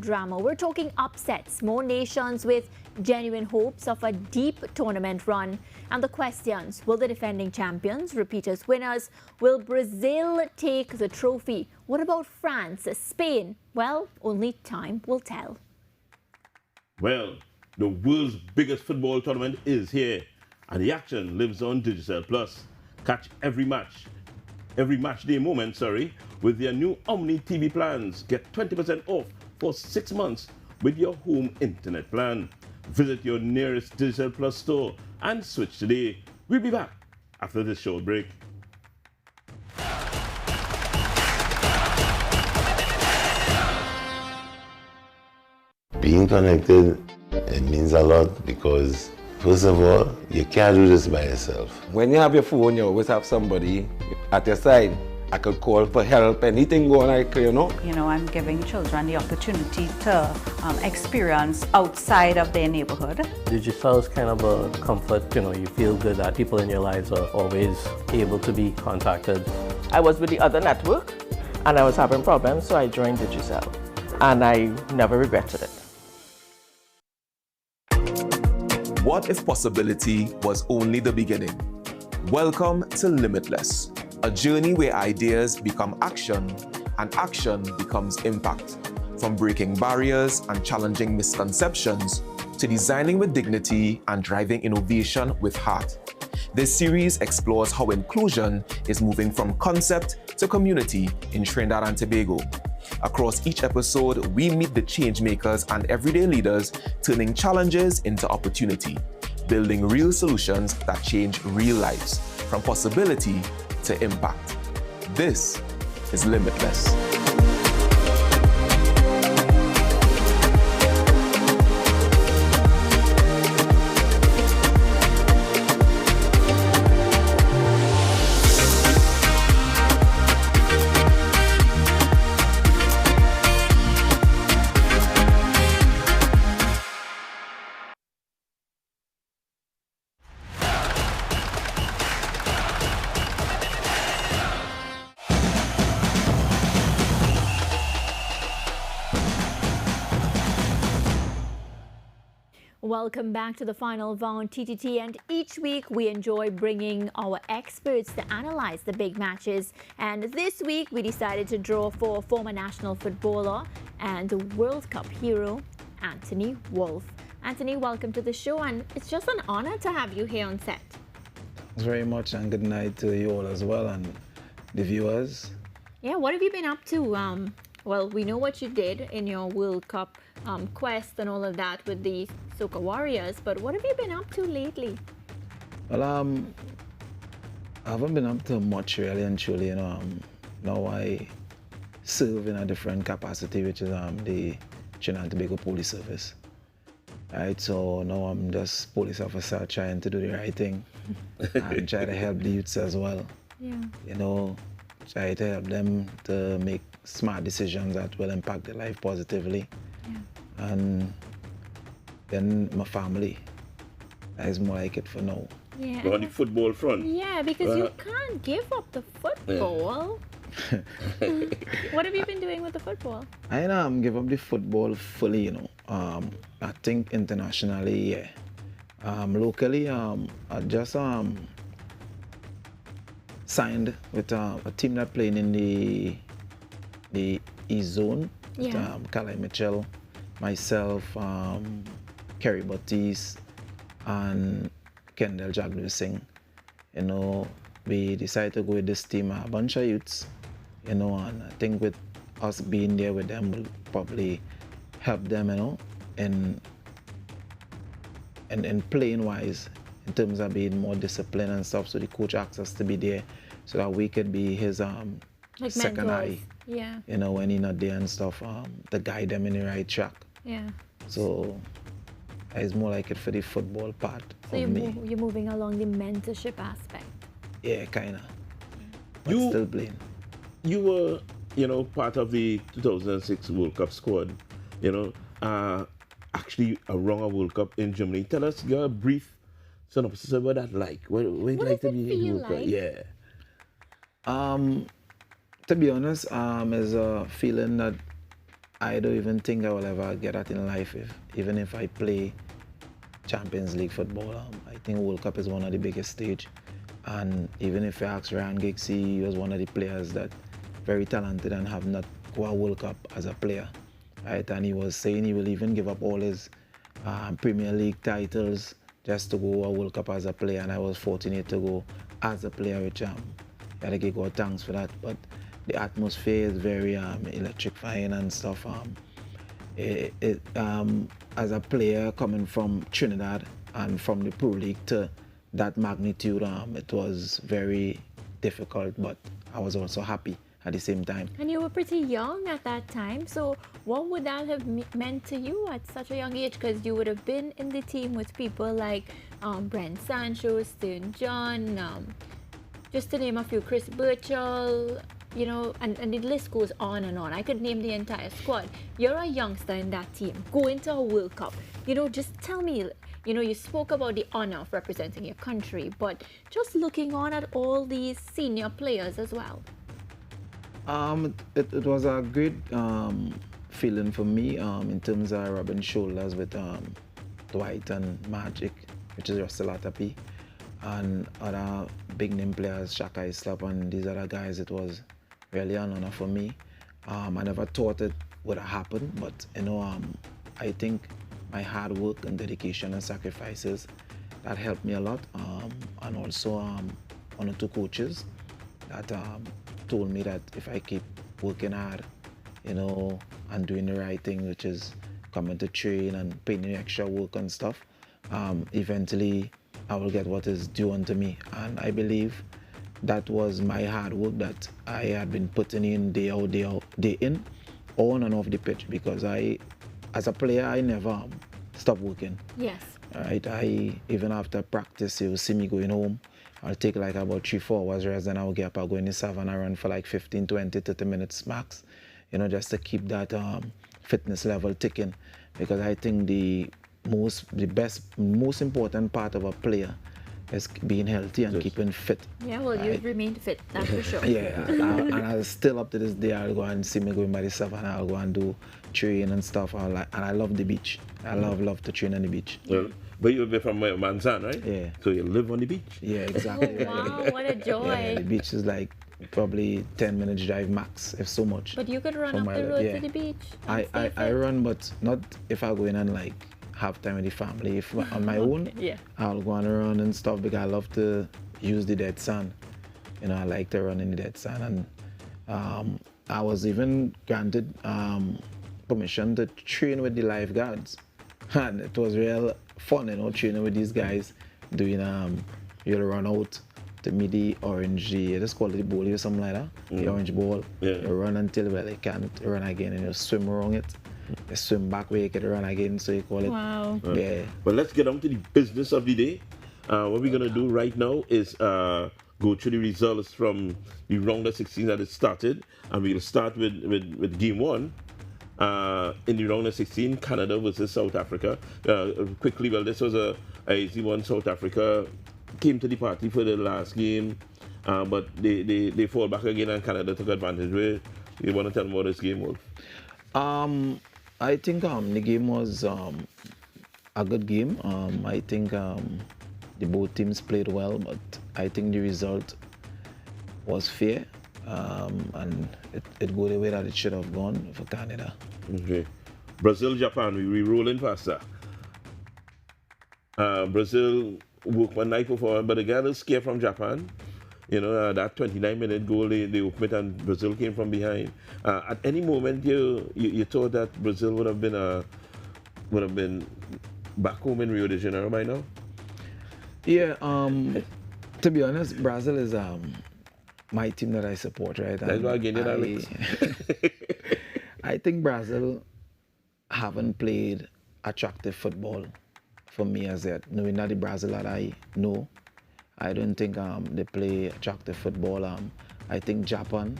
drama. We're talking upsets, more nations with genuine hopes of a deep tournament run. And the questions: will the defending champions repeat as winners? Will Brazil take the trophy? What about France, Spain? Well, only time will tell. Well, the world's biggest football tournament is here, and the action lives on Digicel Plus. Catch every match day moment, with their new Omni TV plans. Get 20% off for 6 months with your home internet plan. Visit your nearest Digicel Plus store and switch today. We'll be back after this short break. Being connected, it means a lot because, first of all, you can't do this by yourself. When you have your phone, you always have somebody at your side. I could call for help, anything going on, you know. You know, I'm giving children the opportunity to experience outside of their neighborhood. Digicel is kind of a comfort, you feel good that people in your lives are always able to be contacted. I was with the other network and I was having problems, so I joined Digicel, and I never regretted it. What if possibility was only the beginning? Welcome to Limitless, a journey where ideas become action and action becomes impact. From breaking barriers and challenging misconceptions to designing with dignity and driving innovation with heart. This series explores how inclusion is moving from concept to community in Trinidad and Tobago. Across each episode, we meet the change makers and everyday leaders turning challenges into opportunity, building real solutions that change real lives, from possibility to impact. This is Limitless. Welcome back to the Final VAR on TTT, and each week we enjoy bringing our experts to analyze the big matches. And this week we decided to draw for former national footballer and World Cup hero, Anthony Wolff. Anthony, welcome to the show, and it's just an honor to have you here on set. Thanks very much, and good night to you all as well, and the viewers. Yeah, what have you been up to? Well, we know what you did in your World Cup quest and all of that with the Soca Warriors, but what have you been up to lately? Well, I haven't been up to much really and truly, now I serve in a different capacity, which is the Trinidad and Tobago Police Service. Right, so now I'm just police officer trying to do the right thing and try to help the youths as well. Yeah. Try to help them to make smart decisions that will impact their life positively. Yeah. And then my family. That is more like it for now. Yeah. On the football front. Yeah, because you can't give up the football. Yeah. What have you been doing with the football? I give up the football fully, I think internationally, yeah. Locally, I just signed with a team that playing in the East Zone. Yeah. With Kalai Mitchell, myself, Kerry Baptiste, and Kendall Jaglu Singh. We decided to go with this team, a bunch of youths, and I think with us being there with them will probably help them, and playing wise, in terms of being more disciplined and stuff. So the coach asked us to be there so that we could be his like second mentors. eye. Yeah. When he's not there and stuff, to guide them in the right track. Yeah. So it's more like it for the football part of me. You're moving along the mentorship aspect. Yeah, kinda. But You- still playing. You were, part of the 2006 World Cup squad, actually around a World Cup in Germany. Tell us your brief synopsis of what that like. What it like to does it be in feel World Cup? like? Yeah. To be honest, is a feeling that I don't even think I will ever get that in life, even if I play Champions League football. I think World Cup is one of the biggest stage. And even if you ask Ryan Giggs, he was one of the players that very talented and have not go a World Cup as a player, right? And he was saying he will even give up all his Premier League titles just to go a World Cup as a player. And I was fortunate to go as a player, which gotta give God thanks for that. But the atmosphere is very electrifying and stuff. As a player coming from Trinidad and from the Pro League to that magnitude, it was very difficult, but I was also happy at the same time. And you were pretty young at that time, so what would that have meant to you at such a young age? Because you would have been in the team with people like Brent Sancho, Stern John, just to name a few, Chris Birchall, you know, and the list goes on and on. I could name the entire squad. You're a youngster in that team, going to a World Cup. You know, just tell me, you know, you spoke about the honor of representing your country, but just looking on at all these senior players as well. It was a great feeling for me in terms of rubbing shoulders with Dwight and Magic, which is Russell Atapi, and other big name players, Shaka Islap and these other guys. It was really an honor for me. I never thought it would have happened, but you know, I think my hard work and dedication and sacrifices that helped me a lot, and also one or two coaches that told me that if I keep working hard, you know, and doing the right thing, which is coming to train and putting in extra work and stuff, eventually I will get what is due unto me. And I believe that was my hard work that I had been putting in day out, day in, on and off the pitch, because as a player, I never stop working. Yes. Right. Even after practice, you'll see me going home. I'll take like about 3-4 hours rest, then I'll get up, I'll go in the savannah, run for like 15, 20, 30 minutes max, you know, just to keep that fitness level ticking. Because I think the most important part of a player is being healthy and keeping fit. Yeah, well, right? you've remained fit, that's for sure. Yeah, and I still up to this day, I'll go and see me going by the savannah, I'll go and do train and stuff. And I love the beach. I love to train on the beach. Well, but you're from Manzan, right? Yeah. So you live on the beach? Yeah, exactly. Oh, wow, what a joy. Yeah, the beach is like probably 10 minutes drive max, if so much. But you could run up the road to the beach. I run, but not if I go in and like have time with the family. If on my own, yeah, I'll go and run and stuff, because I love to use the dead sand. You know, I like to run in the dead sand. And I was even granted permission to train with the lifeguards. And it was real fun, you know, training with these guys, doing you'll run out to meet the orange, they just call it the ball or something like that, the orange ball. Yeah. You run until well you can't run again, and you swim around it. You swim back where you can run again, so you call it. Wow. Yeah. But let's get on to the business of the day. What we're gonna do right now is go through the results from the round of 16 that it started, and we'll start with game one. In the round of 16, Canada versus South Africa. Quickly, well, this was a easy one. South Africa came to the party for the last game, but they fall back again, and Canada took advantage. Where you want to tell them about this game, Wolf? I think the game was a good game. I think the both teams played well, but I think the result was fair. And it go the way that it should have gone for Canada. Okay. Brazil, Japan, we rolling faster. Brazil worked one night before, but again, is scared from Japan. You know, that 29-minute goal, they opened it and Brazil came from behind. At any moment, you thought that Brazil would have been back home in Rio de Janeiro by now? Yeah, to be honest, Brazil is my team that I support, right? That's why I gave you that list. I think Brazil haven't played attractive football for me as yet. Knowing that the Brazil that I know, I don't think they play attractive football. I think Japan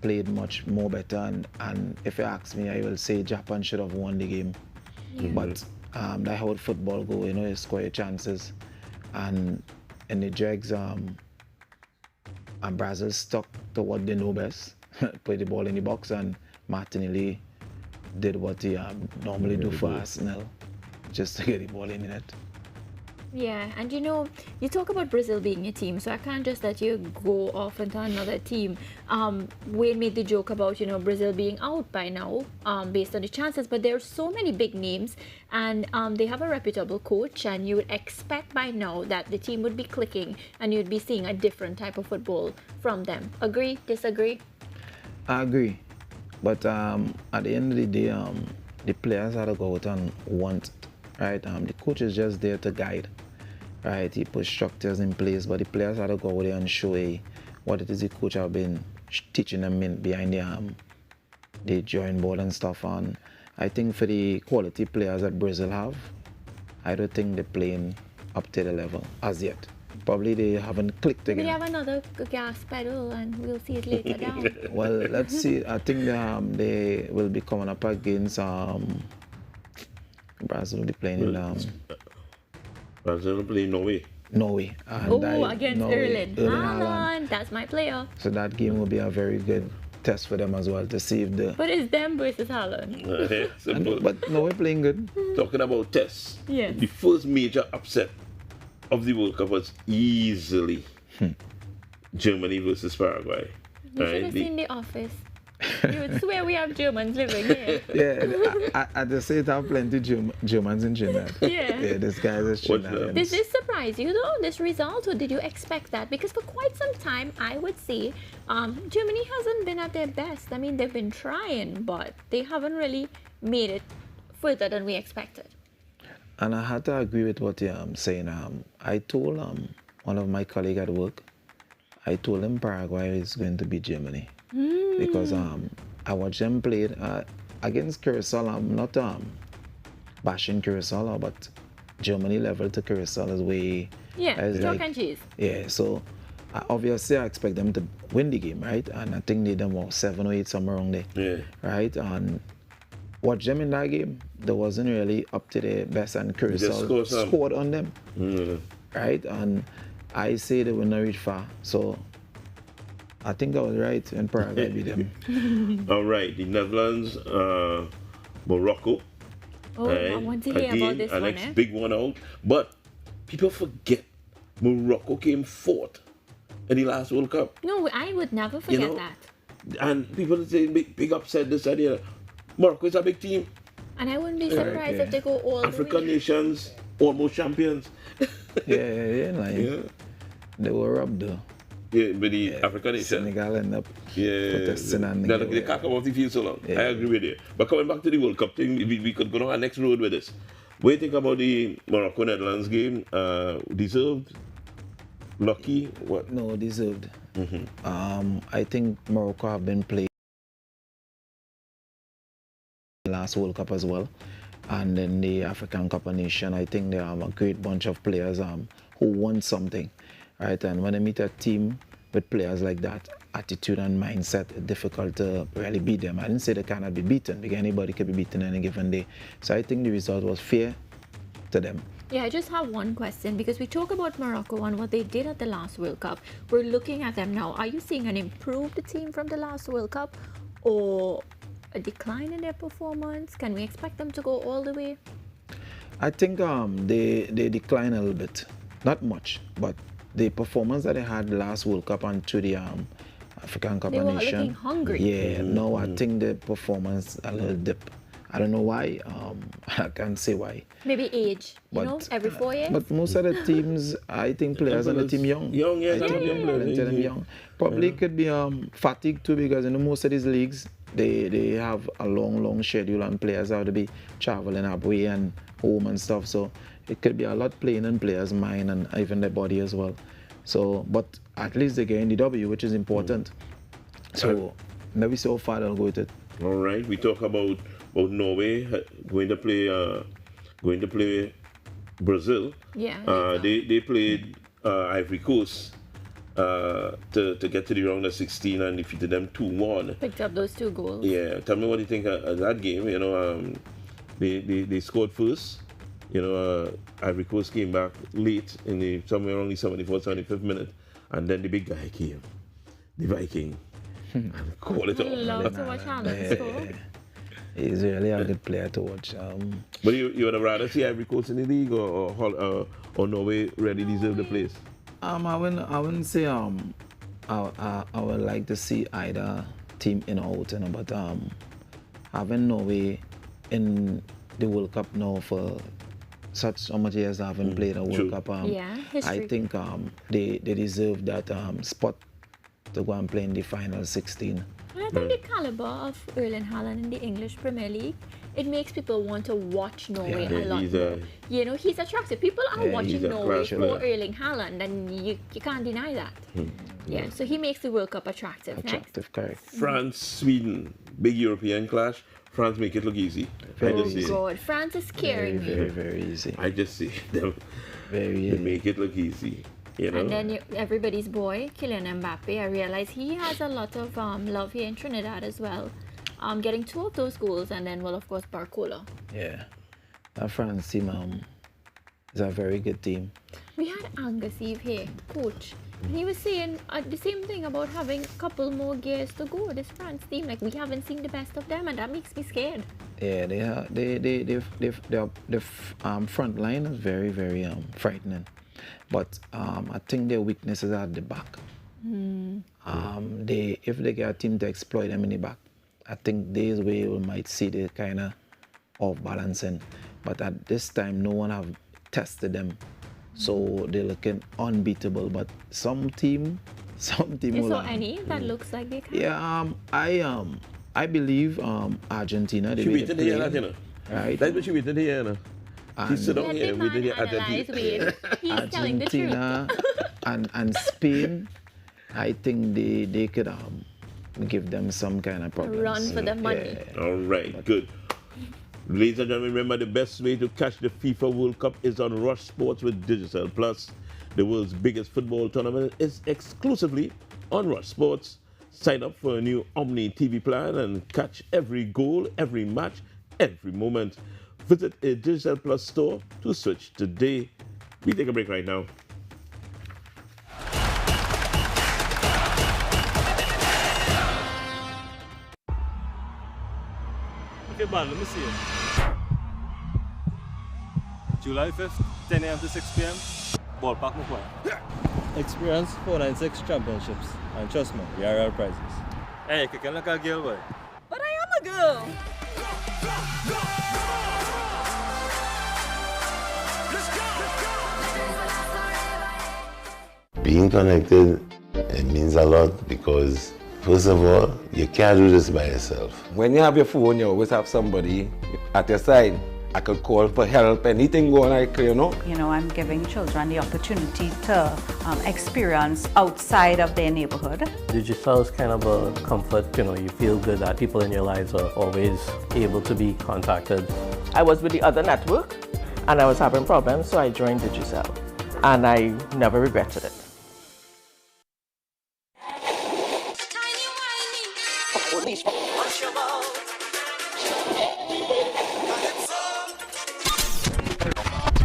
played much more better, and if you ask me, I will say Japan should have won the game. Yeah. But that's how football go, you know, you score your chances. And in the dregs, and Brazil stuck to what they know best, put the ball in the box, and Martinelli did what he normally do for Arsenal, just to get the ball in the net. Yeah, and you know, you talk about Brazil being your team, so I can't just let you go off into another team. Wayne made the joke about, you know, Brazil being out by now, based on the chances, but there are so many big names, and they have a reputable coach, and you would expect by now that the team would be clicking, and you'd be seeing a different type of football from them. Agree? Disagree? I agree, but at the end of the day, the players had to go out and want it, right? The coach is just there to guide, right? He put structures in place, but the players had to go out there and show what it is the coach have been teaching them behind the drawing board and stuff. And I think for the quality players that Brazil have, I don't think they're playing up to the level as yet. Probably they haven't clicked again. We have another gas pedal, and we'll see it later down. Well, let's see. I think they will be coming up against Brazil will be playing in Brazil will play Norway. Norway. Against Erling Haaland. That's my player. So that game will be a very good test for them as well to see if the. But it's them versus Haaland. Simple. But Norway playing good. Talking about tests, Yes. the first major upset of the World Cup was easily Germany versus Paraguay. You should have seen The Office. You would swear we have Germans living here. Yeah, I just say it have plenty Germans in Trinidad. Yeah. This guy is Trinidad. Does this surprise you though, this result, or did you expect that? Because for quite some time, I would say, Germany hasn't been at their best. I mean, they've been trying, but they haven't really made it further than we expected. And I had to agree with what you're saying. I told one of my colleagues at work, I told him Paraguay is going to beat Germany. Because I watched them play against Curacao. I'm not bashing Curacao, but Germany level to Curacao is way. Yeah, chalk and cheese. Yeah, so obviously I expect them to win the game, right? And I think they done about 7 or 8 somewhere around there. Yeah. Right? And watch them in that game, they wasn't really up to their best, and Curacao scored on them. Right? And I say they will not reach far. So I think I was right when Paraguay beat them. All right, the Netherlands, Morocco. Oh, I want to hear about this one. one. Next big one out. But people forget Morocco came fourth in the last World Cup. No, I would never forget that. And people say big upset this idea. Morocco is a big team. And I wouldn't be surprised if they go all African the way. nations, almost champions. Yeah. They were robbed though. Yeah, but the African nations. Senegal end up protesting and they can't come off the field so long. I agree with you. But coming back to the World Cup thing, we could go on our next road with this. What do you think about the Morocco-Netherlands game? Deserved? Lucky? What? No, deserved. I think Morocco have been playing last World Cup as well, and then the African Cup of Nations. I think they have a great bunch of players who want something, right? And when I meet a team with players like that, attitude and mindset, it's difficult to really beat them. I didn't say they cannot be beaten, because anybody can be beaten any given day. So I think the result was fair to them. Yeah, I just have one question, because we talk about Morocco and what they did at the last World Cup. We're looking at them now. Are you seeing an improved team from the last World Cup, or a decline in their performance? Can we expect them to go all the way? I think they decline a little bit, not much, but the performance that they had last World Cup and to the African Cup of Nations. They were looking hungry. Yeah, no, I think the performance a little dip. I don't know why. I can't say why. Maybe age, every 4 years. But most of the teams, I think players on the team young. Young, yeah. I think plenty of them young. Probably could be fatigue too, because most of these leagues, they have a long schedule, and players have to be traveling away and home and stuff. So it could be a lot playing in players' mind and even their body as well. So, but at least they get in the W, which is important. So maybe so far they'll go with it. All right, we talk about Norway going to play Brazil. Yeah. They played Ivory Coast to get to the round of 16 and defeated them 2-1. Picked up those 2 goals. Yeah, tell me what you think of that game. They scored first. Ivory Coast came back late in somewhere around the 74th, 75th minute, and then the big guy came, the Viking, and called it off. Love to watch Haaland score. He's really a good player to watch. But you would have rather see Ivory Coast in the league or Norway really deserve the place? I wouldn't say I would like to see either team in or out, but having Norway in the World Cup now for so much years I haven't played a World Cup. I think they deserve that spot to go and play in the final 16. And I think the caliber of Erling Haaland in the English Premier League, it makes people want to watch Norway a lot more. You know, he's attractive. People are watching Norway for Erling Haaland, and you can't deny that. Yeah, so he makes the World Cup attractive. Correct. France, Sweden, big European clash. France make it look easy. God, France is scaring me. Very easy. I just see them. Very easy. They make it look easy. You know? And then everybody's boy, Kylian Mbappe, I realize he has a lot of love here in Trinidad as well. Getting 2 of those goals, and then, well, of course, Barcola. Yeah, that France team is a very good team. We had Angus Eve here, coach, and he was saying the same thing about having a couple more gears to go. This France team, like, we haven't seen the best of them, and that makes me scared. Yeah, the front line is very, very frightening. But I think their weaknesses are at the back. If they get a team to exploit them in the back, I think this way we might see the kind of off-balancing. But at this time, no one have tested them. So they're looking unbeatable. But some team You saw any that looks like they can? Yeah, I believe Argentina. She waited here, right? That's what she waited here, no? He sit down here, waited here, Argentina. He's telling the truth. and Spain, I think they could give them some kind of problems. Run for the money. Yeah. All right, good. Ladies and gentlemen, remember the best way to catch the FIFA World Cup is on Rush Sports with Digicel Plus. The world's biggest football tournament is exclusively on Rush Sports. Sign up for a new Omni TV plan and catch every goal, every match, every moment. Visit a Digicel Plus store to switch today. We take a break right now. Okay, man, let me see it. July 5th, 10 a.m. to 6 p.m. Ballpark McCoy. Experience 496 championships, and trust me, we are our prizes. Hey, kicking like a girl, boy. But I am a girl. Being connected, it means a lot because, first of all, you can't do this by yourself. When you have your phone, you always have somebody at your side. I could call for help, anything going on, you know. You know, I'm giving children the opportunity to experience outside of their neighborhood. Digicel is kind of a comfort, you know, you feel good that people in your lives are always able to be contacted. I was with the other network and I was having problems, so I joined Digicel. And I never regretted it.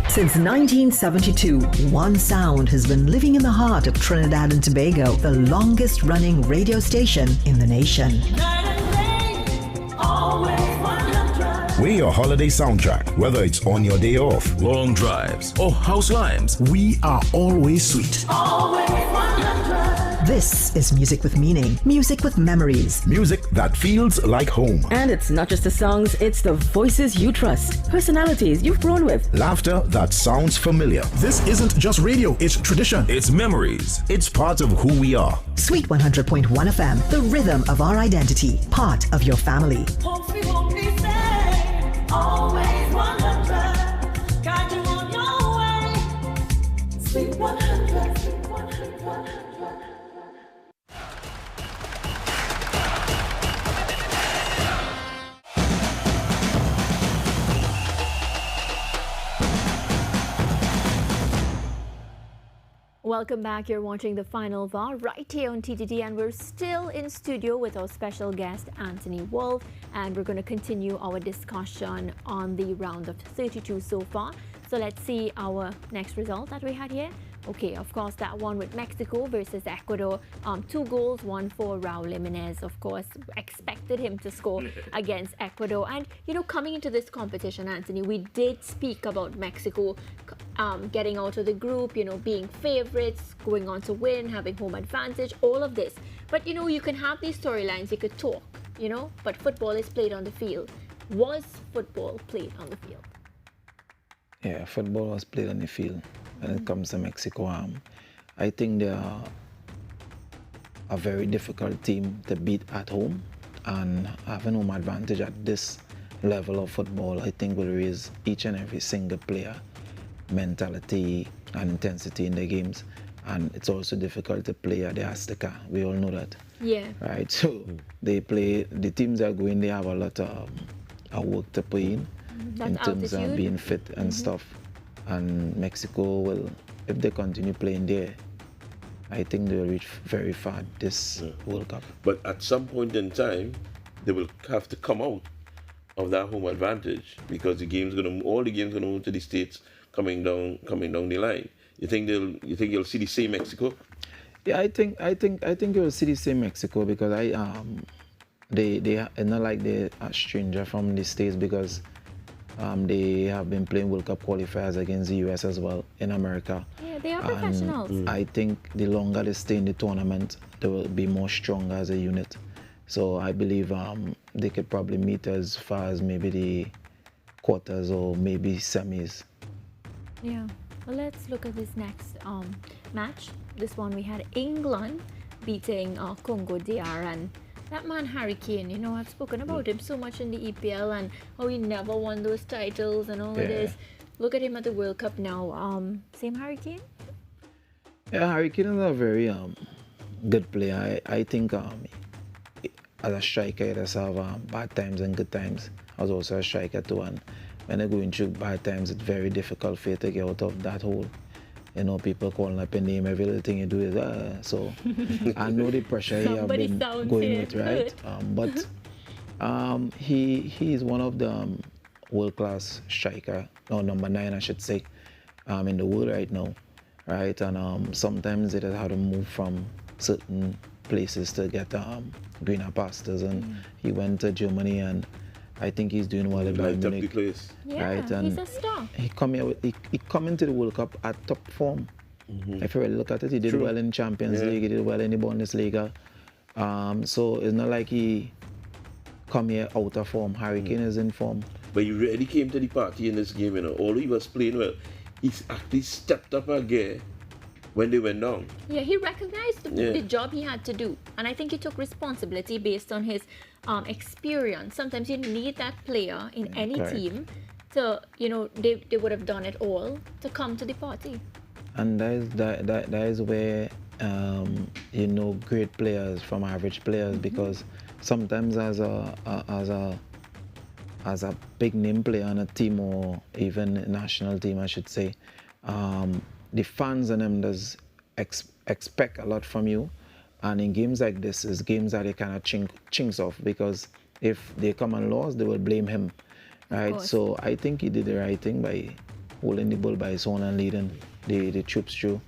Since 1972, one sound has been living in the heart of Trinidad and Tobago, the longest running radio station in the nation. We're your holiday soundtrack, whether it's on your day off, long drives, or house limes. We are always sweet. This is music with meaning, music with memories. Music that feels like home. And it's not just the songs, it's the voices you trust, personalities you've grown with. Laughter that sounds familiar. This isn't just radio, it's tradition. It's memories. It's part of who we are. Sweet 100.1 FM, the rhythm of our identity, part of your family. Always 100, guide you on your way. Sweet 100, sweet 100. Welcome back. You're watching the Final VAR right here on TTT, and we're still in studio with our special guest Anthony Wolf, and we're going to continue our discussion on the round of 32 so far. So let's see our next result that we had here. Okay, of course, that one with Mexico versus Ecuador. 2 goals, one for Raul Jimenez, of course. Expected him to score against Ecuador. And, you know, coming into this competition, Anthony, we did speak about Mexico getting out of the group, you know, being favorites, going on to win, having home advantage, all of this. But, you know, you can have these storylines, you could talk, you know, but football is played on the field. Was football played on the field? Yeah, football was played on the field when it comes to Mexico. I think they are a very difficult team to beat at home, and having home advantage at this level of football, I think will raise each and every single player mentality and intensity in the games. And it's also difficult to play at the Azteca. We all know that. Yeah. Right. So the teams that are going, they have a lot of work to put in terms of being fit and stuff. And Mexico will, if they continue playing there, I think they will reach very far this World Cup. But at some point in time, they will have to come out of that home advantage because all the games gonna move to the States coming down the line. You think you'll see the same Mexico? Yeah, I think you'll see the same Mexico because they are not like they're a stranger from the States because they have been playing World Cup qualifiers against the US as well in America. Yeah, they are professionals. I think the longer they stay in the tournament, they will be more stronger as a unit. So I believe they could probably meet as far as maybe the quarters or maybe semis. Yeah. Well, let's look at this next match. This one we had England beating Congo DR, and that man Harry Kane, you know, I've spoken about him so much in the EPL and how he never won those titles and all of this. Look at him at the World Cup now. Same Harry Kane? Yeah, Harry Kane is a very good player. I think as a striker, he does have bad times and good times. I was also a striker too, and when you're going through bad times, it's very difficult for you to get out of that hole. You know, people calling up your name, every little thing you do is so I know the pressure you have been going with, right? But he is one of the world-class striker, or number 9 I should say, in the world right now, right? And sometimes it is how to move from certain places to get greener pastures, and he went to Germany, and I think he's doing well at Bayern Munich. Yeah, right? And he's a star. He come into the World Cup at top form. If you really look at it, he did well in Champions League, he did well in the Bundesliga. So it's not like he come here out of form. Harry Kane is in form. But he really came to the party in this game, you know. Although he was playing well, he actually stepped up a gear when they went down. Yeah, he recognized the job he had to do. And I think he took responsibility based on his experience. Sometimes you need that player in any team to, you know, they would have done it all to come to the party. And that is where, you know, great players from average players, because sometimes as a big name player on a team, or even a national team, I should say, the fans and them does expect a lot from you, and in games like this is games that they kind of chinks off, because if they come and lose, they will blame him, right? So I think he did the right thing by holding the ball by his own and leading the troops through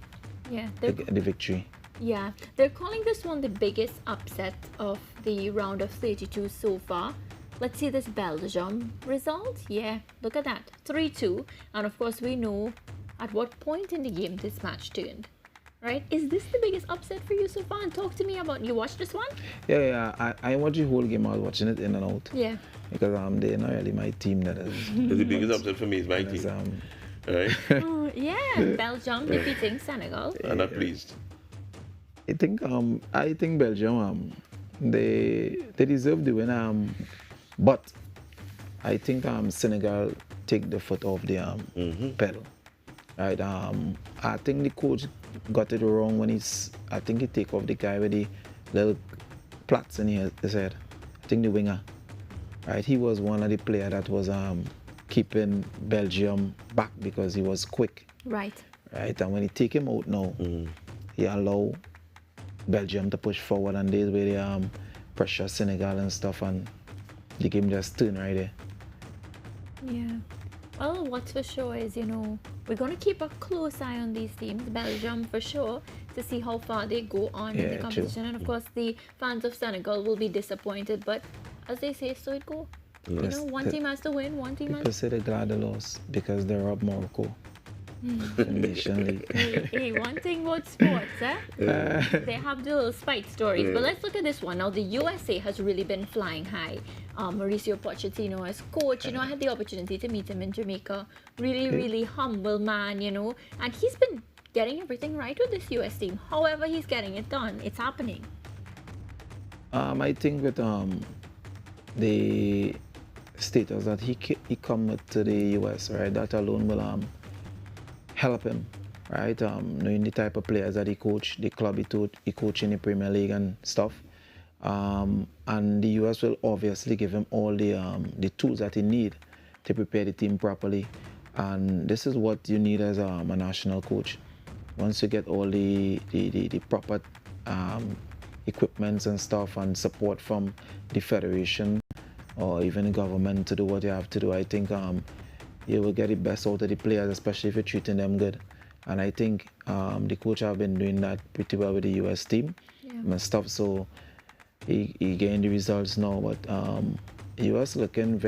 the victory. Yeah, they're calling this one the biggest upset of the round of 32 so far. Let's see this Belgium result. Yeah, look at that, 3-2, and of course we know at what point in the game this match turned, right? Is this the biggest upset for you so far? And talk to me about, you watched this one? Yeah, I watched the whole game. I was watching it in and out. Yeah. Because they're not really my team that is. The biggest upset for me is my team. Right? Oh, yeah, Belgium defeating Senegal. I'm not pleased. I think Belgium, they deserve the win. But I think Senegal take the foot off the pedal. Right, I think the coach got it wrong when I think he take off the guy with the little plaits in his head. I think the winger. Right, he was one of the players that was keeping Belgium back because he was quick. Right. Right, and when he take him out now, he allow Belgium to push forward, and there's where they pressure Senegal and stuff, and the game just turned right there. Yeah. Well, what's for sure is, we're going to keep a close eye on these teams, Belgium for sure, to see how far they go on in the competition. And of course, the fans of Senegal will be disappointed, but as they say, so it go. Yes, One team has to win, one team People has say they're glad they lost because they're up Morocco. in Nation League. Hey, one thing about sports, they have the little spite stories. But let's look at this one. Now, the USA has really been flying high. Mauricio Pochettino as coach, I had the opportunity to meet him in Jamaica. Really humble man, and he's been getting everything right with this US team. However, he's getting it done. It's happening. I think with the status that he come to the US, right, that alone will help him, right? Knowing the type of players that he coach, the club he coach in the Premier League and stuff. And the US will obviously give him all the tools that he need to prepare the team properly. And this is what you need as a national coach. Once you get all the proper equipments and stuff and support from the federation or even the government to do what you have to do, I think you will get the best out of the players, especially if you're treating them good. And I think the coach have been doing that pretty well with the US team and stuff. So he gained the results now, but US looking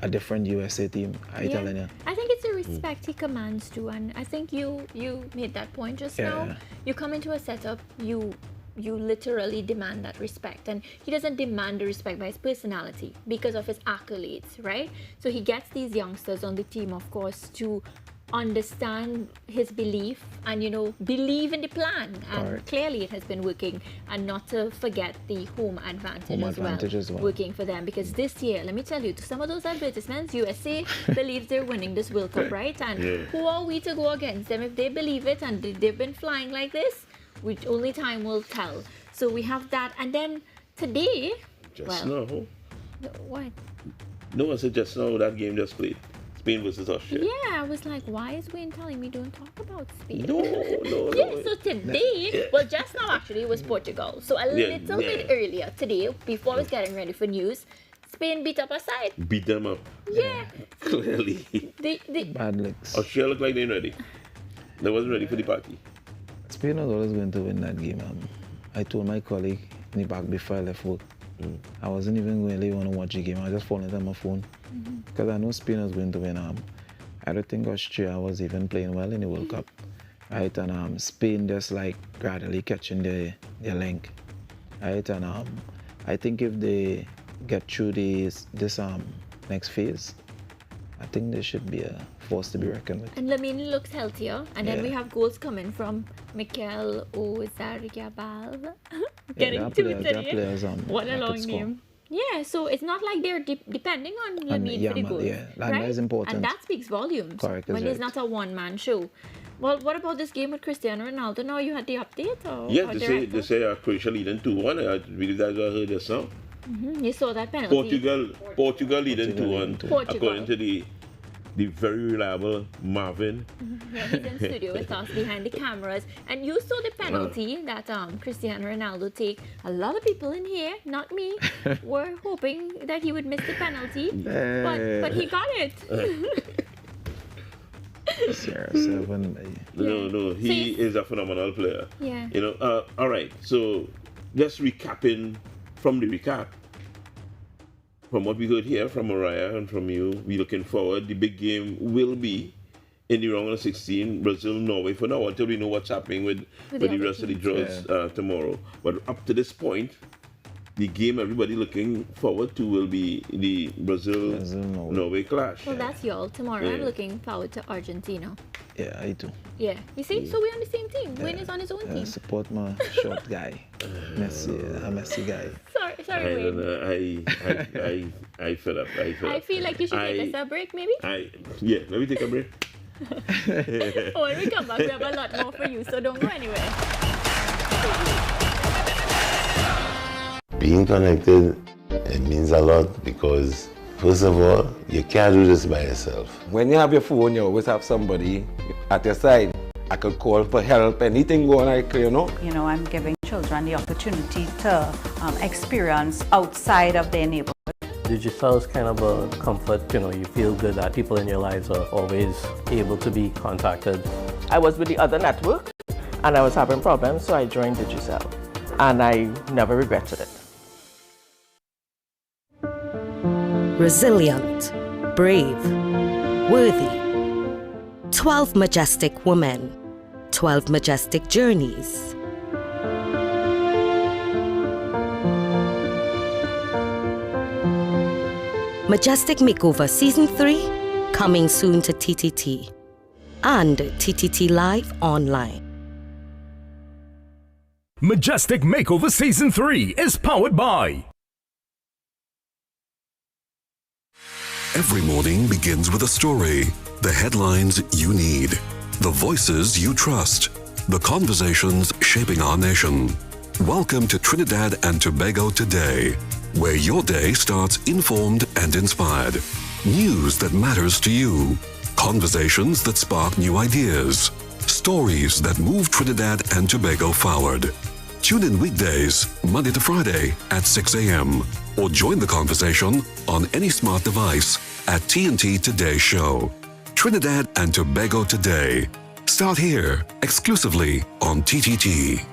a different USA team, telling you. I think it's the respect he commands too, and I think you made that point just now. You come into a setup, you literally demand that respect, and he doesn't demand the respect by his personality because of his accolades, right? So he gets these youngsters on the team, of course, to understand his belief and believe in the plan, and clearly it has been working, and not to forget the home advantage as well working for them, because this year, let me tell you, to some of those advertisements, USA believes they're winning this World Cup, right? And who are we to go against them if they believe it and they've been flying like this? Which only time will tell. So we have that, and then today, now. What? No one said just now that game just played. Spain versus Austria. Yeah, I was like, why is Wayne telling me don't talk about Spain? No. So today, well, just now actually, it was Portugal. So a little bit earlier today, before I was getting ready for news, Spain beat up our side. Beat them up. Yeah. Clearly. Bad licks. Austria looked like they ain't ready. They wasn't ready for the party. Spain was always going to win that game. I told my colleague in the back before I left work, I wasn't even going to leave on to watch the game. I was just falling on my phone because I know Spain was going to win. I don't think Austria was even playing well in the World Cup, right? And Spain just like gradually catching their length, right? And I think if they get through this next phase, I think they should be a force to be reckoned with. And Lamine looks healthier, and then we have goals coming from Mikel Oyarzabal. Getting to it today. What a long name. Yeah, so it's not like they're depending on Lamine for the goals. Yeah, right? is important. And that speaks volumes. Correct, when it's not a one-man show. Well, what about this game with Cristiano Ronaldo? Now you had the update? They say Croatia leading 2-1. I believe that's what I heard just now. You saw that penalty. Portugal leading 2-1, according to the very reliable Marvin. Yeah, he's in studio with us behind the cameras. And you saw the penalty that Cristiano Ronaldo take. A lot of people in here, not me, were hoping that he would miss the penalty, but he got it. No, he is a phenomenal player. Yeah. All right, so just recapping from the recap. From what we heard here from Mariah and from you, we're looking forward. The big game will be in the round of 16, Brazil, Norway, for now, until we know what's happening with the rest of the draws tomorrow. But up to this point, the game everybody looking forward to will be the Brazil-Norway clash. Well, that's y'all. Tomorrow I'm looking forward to Argentina. Yeah, I do. Yeah, you see? So we're on the same team. Wayne is on his own team. Support my short guy. Messi guy. Sorry, Wayne. I fed up. I feel like you should take us a break, maybe? Let me take a break. When we come back, we have a lot more for you, so don't go anywhere. Being connected, it means a lot because, first of all, you can't do this by yourself. When you have your phone, you always have somebody at your side. I could call for help, anything going on, I'm giving children the opportunity to experience outside of their neighborhood. Digital is kind of a comfort, you feel good that people in your lives are always able to be contacted. I was with the other network and I was having problems, so I joined Digicel. And I never regretted it. Resilient, brave, worthy. 12 majestic women, 12 majestic journeys. Majestic Makeover Season 3, coming soon to TTT and TTT Live Online. Majestic Makeover Season 3 is powered by. Every morning begins with a story, the headlines you need, the voices you trust, the conversations shaping our nation. Welcome to Trinidad and Tobago Today, where your day starts informed and inspired. News that matters to you, conversations that spark new ideas, stories that move Trinidad and Tobago forward. Tune in weekdays, Monday to Friday at 6 a.m. or join the conversation on any smart device at TNT Today Show. Trinidad and Tobago Today. Start here, exclusively on TTT.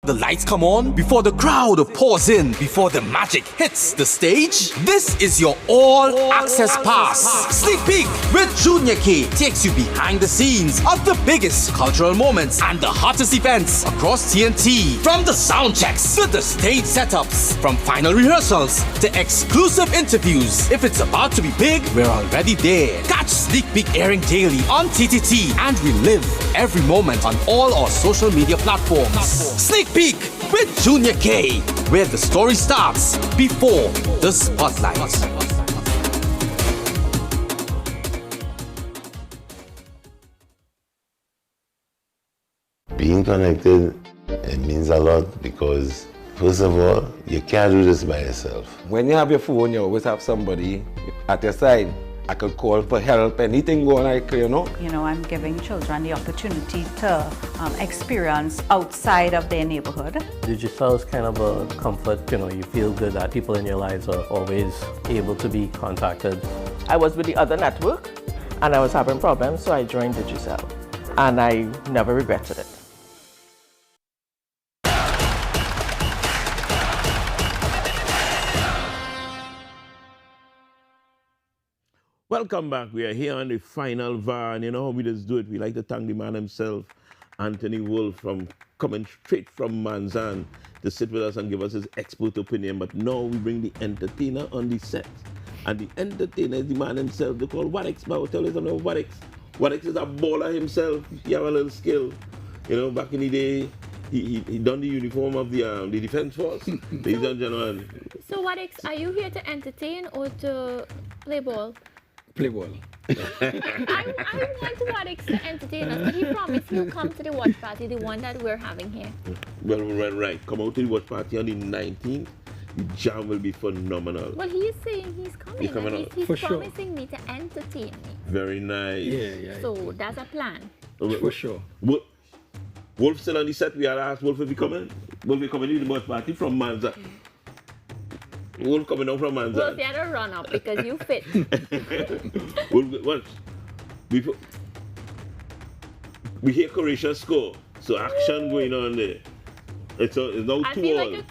The lights come on before the crowd pours in, before the magic hits the stage. This is your all-access pass. Sneak Peek with Junior K takes you behind the scenes of the biggest cultural moments and the hottest events across TNT. From the sound checks to the stage setups, from final rehearsals to exclusive interviews. If it's about to be big, we're already there. Catch Sneak Peek airing daily on TTT and relive every moment on all our social media platforms. Sneak Peek with Junior K, where the story starts before the spotlight. Being connected, it means a lot because, first of all, you can't do this by yourself. When you have your phone, you always have somebody at your side. I could call for help, anything going on, I'm giving children the opportunity to experience outside of their neighborhood. Digital is kind of a comfort, you feel good that people in your lives are always able to be contacted. I was with the other network and I was having problems, so I joined Digicel. And I never regretted it. Welcome back. We are here on the Final VAR, and you know how we just do it. We like to thank the man himself, Anthony Wolf, from coming straight from Manzan to sit with us and give us his expert opinion. But now we bring the entertainer on the set. And the entertainer is the man himself. They call Warix. But I'll tell you something about Warix. Warix is a baller himself. He have a little skill. Back in the day, he done the uniform of the Defense Force. Ladies and gentlemen. So Warix, are you here to entertain or to play ball? Play ball. I want Warix to entertain us, but he promised he'll come to the watch party, the one that we're having here. Well, right. Come out to the watch party on the 19th. The jam will be phenomenal. Well, he is saying he's coming. He's coming out. He's For promising me to entertain me. Very nice. Yeah. So that's a plan. For sure. Wolf still on the set. We had asked Wolf if he coming. Wolf, he coming to the watch party from Manza. Wolf coming out from Manza. Wolf, you had to run up because you fit. Wolf, we hear Croatia score, so action going on there. It's now 2-all. I feel like a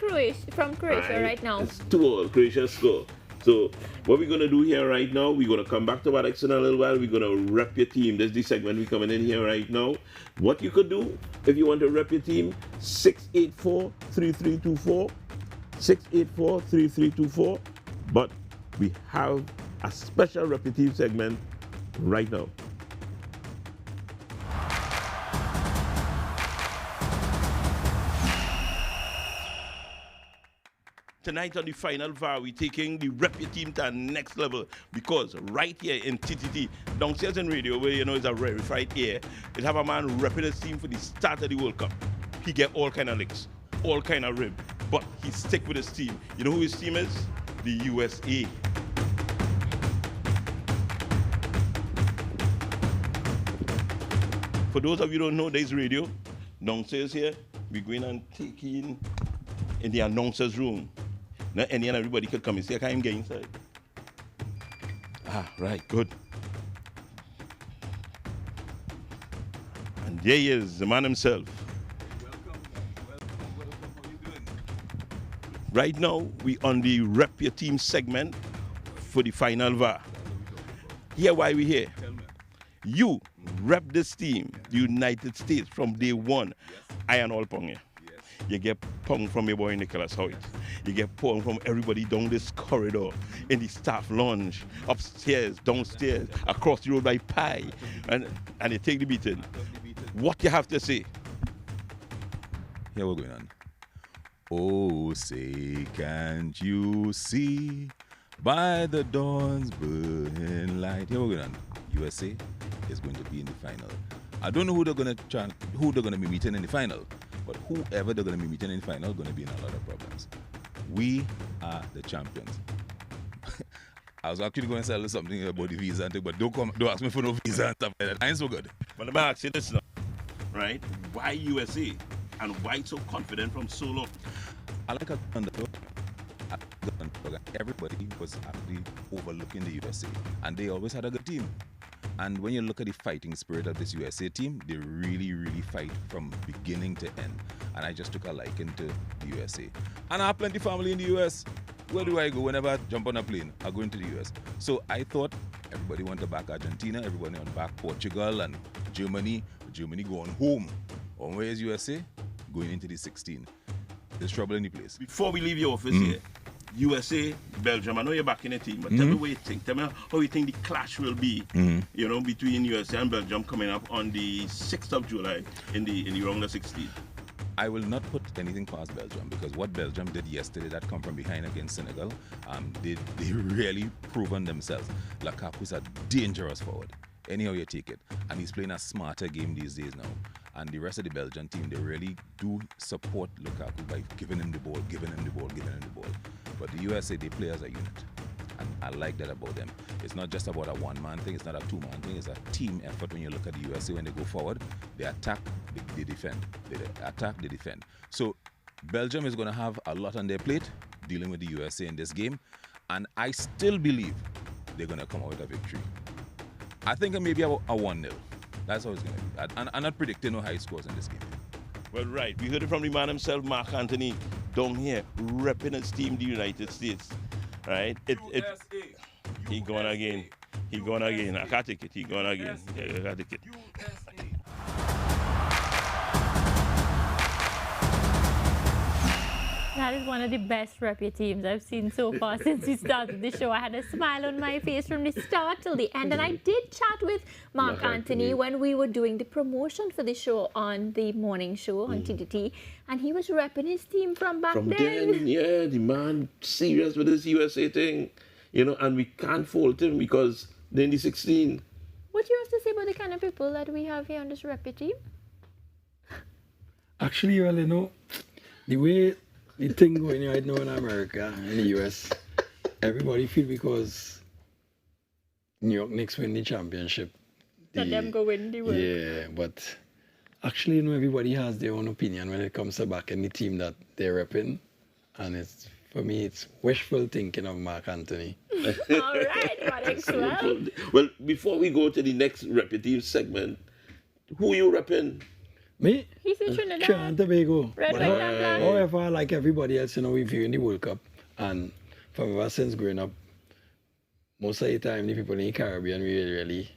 Croatia right now. It's 2-all, Croatia score. So what we're going to do here right now, we're going to come back to Warix in a little while. We're going to rep your team. This is the segment we're coming in here right now. What you could do, if you want to rep your team, 684-3324. 684-3324. But we have a special repetitive segment right now. Tonight on the Final VAR, we're taking the rep your team to the next level, because right here in TTT, downstairs in radio, where it's a verified air, it have a man repping his team for the start of the World Cup. He get all kind of licks, all kind of rib, but he stick with his team. You know who his team is? The USA. For those of you who don't know, there's radio. Downstairs here, we're going and taking in the announcer's room. Now any and everybody could come and say, I can't even get inside. Ah, right, good. And there he is, the man himself. Right now, we on the Rep Your Team segment for the Final VAR. Here why we here. You rep this team, the United States, from day one. I and all pong here. You get pong from your boy Nicholas Hoyt. You get pong from everybody down this corridor, in the staff lounge, upstairs, downstairs, across the road by Pie, and they take the beating. What you have to say? Here we're going on. Oh, say, can't you see by the dawn's burning light? Here we're going on. USA is going to be in the final. I don't know who they're going to be meeting in the final, but whoever they're going to be meeting in the final is going to be in a lot of problems. We are the champions. I was actually going to tell you something about the visa and thing, but don't ask me for no visa and stuff like that. I ain't so good. But let me ask you this now, right? Why USA? And why so confident from so long? I like a underdog. Everybody was actually overlooking the USA, and they always had a good team. And when you look at the fighting spirit of this USA team, they really, really fight from beginning to end. And I just took a liking to the USA. And I have plenty of family in the US. Where do I go whenever I jump on a plane? I go into the US. So I thought everybody wanted to back Argentina, everybody wanted to back Portugal and Germany. Germany going home. And where is USA? Going into the 16. There's trouble in the place. Before we leave your office here, USA, Belgium, I know you're back in the team, but tell me what you think. Tell me how you think the clash will be, you know, between USA and Belgium coming up on the 6th of July in the round of 16. I will not put anything past Belgium, because what Belgium did yesterday, that come from behind against Senegal, they really proven themselves. Lukaku's a dangerous forward. Anyhow you take it. And he's playing a smarter game these days now. And the rest of the Belgian team, they really do support Lukaku by giving him the ball, giving him the ball, giving him the ball. But the USA, they play as a unit. And I like that about them. It's not just about a one-man thing, it's not a two-man thing, it's a team effort. When you look at the USA, when they go forward, they attack, they defend. They attack, they defend. So Belgium is going to have a lot on their plate dealing with the USA in this game. And I still believe they're going to come out with a victory. I think maybe a 1-0. That's how it's going to be. I'm not predicting no high scores in this game. Well, right. We heard it from the man himself, Mark Anthony, down here, repping his team, the United States. Right? He gone again. He gone again. I can't take it. He gone again. Yeah, I can't take it. That is one of the best rep your teams I've seen so far since we started the show. I had a smile on my face from the start till the end. And I did chat with Mark Anthony when we were doing the promotion for the show on the morning show on TTT. And he was repping his team from back then. Yeah, the man serious with this USA thing. You know, and we can't fault him because they're in the 16. What do you have to say about the kind of people that we have here on this rep your team? Actually, well, you know, the way the thing going right now in America, in the US, everybody feel because New York Knicks win the championship. That them go win the world. Yeah, but actually, you know, everybody has their own opinion when it comes to backing the team that they're repping. And it's, for me, it's wishful thinking of Mark Anthony. All right, Alex. Well, before we go to the next repetitive segment, who you repping? Me? He's in Trinidad. Trinidad and Tobago. Red, white, and black. However, like everybody else, you know, we're viewing the World Cup. And from ever since growing up, most of the time, the people in the Caribbean really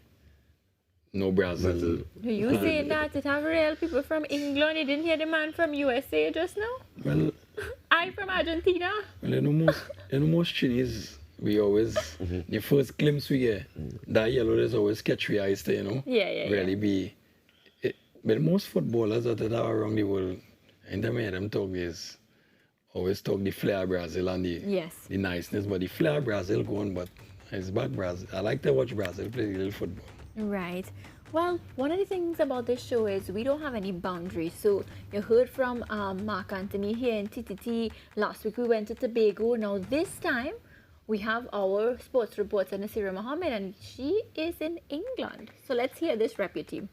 know Brazil. You saying that it have real people from England? You didn't hear the man from USA just now? Well, I from Argentina. Well, you know most Chinese, we always, the first glimpse we get, that yellow is always catch your eyes to, you know? Really be. But most footballers that are around the world, and them hear them talk is always talk the flair Brazil and the niceness, but the flair Brazil going, but it's back Brazil. I like to watch Brazil play a little football. Right. Well, one of the things about this show is we don't have any boundaries. So you heard from Mark Anthony here in TTT. Last week we went to Tobago. Now this time we have our sports reporter Nasira Mohammed, and she is in England. So let's hear this rep your team.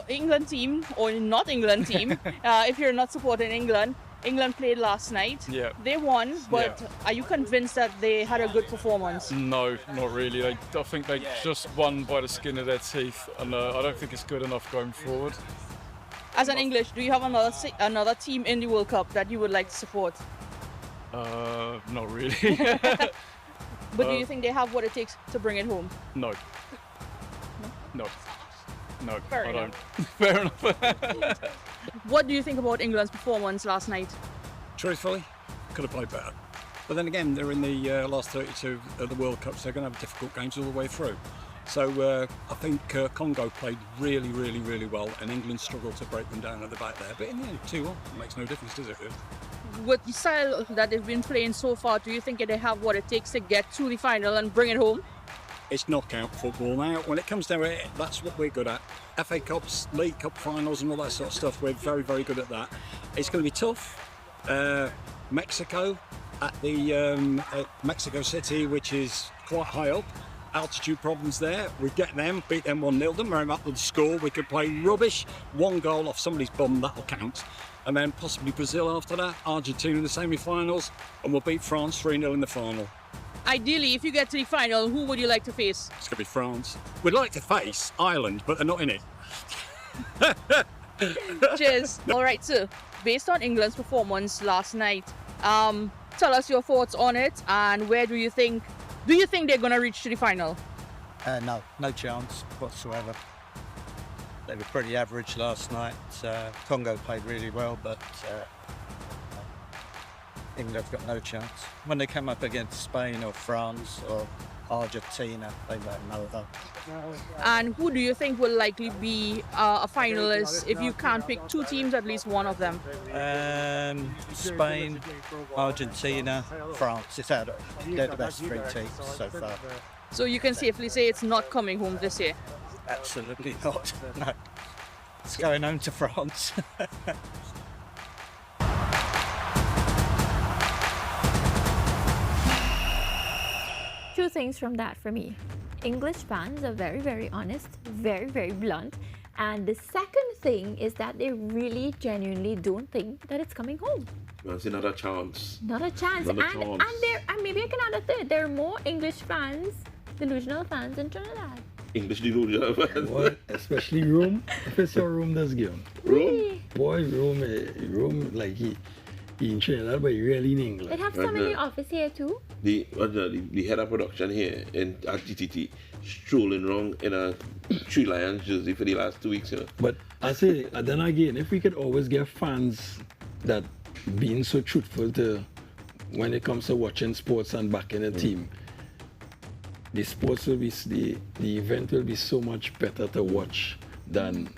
England team, or not England team, if you're not supporting England, England played last night. Yeah. They won, but Yeah. are you convinced that they had a good performance? No, not really. I think they just won by the skin of their teeth, and I don't think it's good enough going forward. As an English, do you have another team in the World Cup that you would like to support? Not really. But do you think they have what it takes to bring it home? No. No. No, Fair I enough. don't. Fair enough. What do you think about England's performance last night? Truthfully, could have played better. But then again, they're in the last 32 of the World Cup, so they're going to have difficult games all the way through. So I think Congo played really, really, really well, and England struggled to break them down at the back there. But in the end, 2-1 makes no difference, does it? With the style that they've been playing so far, do you think they have what it takes to get to the final and bring it home? It's knockout football now. When it comes down to it, that's what we're good at. FA Cups, League Cup finals and all that sort of stuff, we're very, very good at that. It's going to be tough. Mexico at the at Mexico City, which is quite high up. Altitude problems there. We get them, beat them 1-0, them right up with the score. We could play rubbish, 1 goal off somebody's bum, that'll count. And then possibly Brazil after that, Argentina in the semi-finals, and we'll beat France 3-0 in the final. Ideally, if you get to the final, who would you like to face? It's going to be France. We'd like to face Ireland, but they're not in it. Cheers. All right, sir. Based on England's performance last night, tell us your thoughts on it, and where do you think they're going to reach to the final? No chance whatsoever. They were pretty average last night. Congo played really well, but England's got no chance. When they come up against Spain or France or Argentina, they won't know though. And who do you think will likely be a finalist? If you can't pick 2 teams, at least one of them. Spain, Argentina, France. They're the best 3 teams so far. So you can safely say it's not coming home this year? Absolutely not. No. It's going home to France. Two things from that for me. English fans are very, very honest, very, very blunt. And the second thing is that they really genuinely don't think that it's coming home. Well, see, not a chance. Not a chance. Not a and chance. and maybe I can add a third. There are more English fans, delusional fans in Trinidad. English delusional fans. Boy, especially Rome. If it's your Rome, that's game. Really? Boy, Rome, like he in Trinidad, but he really in England. They have some in the office here too. The head of production here at TTT strolling around in a Three Lions jersey for the last 2 weeks, you know. But I say, then again, if we could always get fans that being so truthful to when it comes to watching sports and backing a team, the sports will be the event will be so much better to watch than